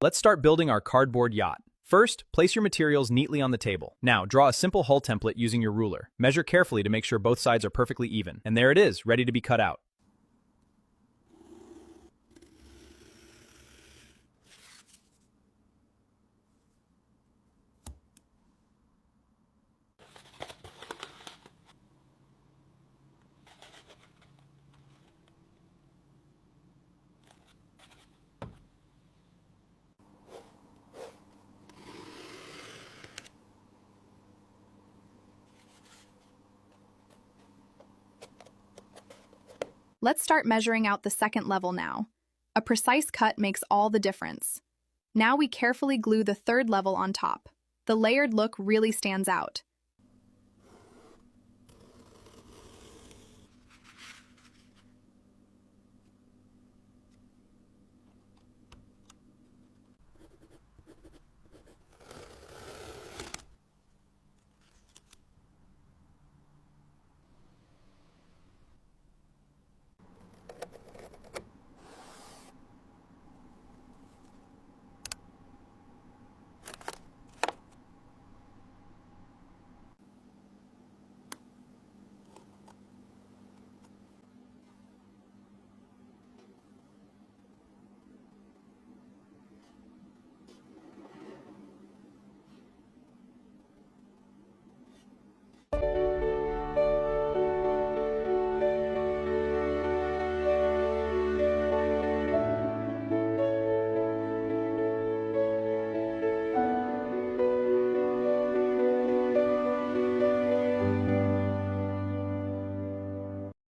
Let's start building our cardboard yacht. First, place your materials neatly on the table. Now, draw a simple hull template using your ruler. Measure carefully to make sure both sides are perfectly even. And there it is, ready to be cut out. Let's start measuring out the second level now. A precise cut makes all the difference. Now we carefully glue the third level on top. The layered look really stands out.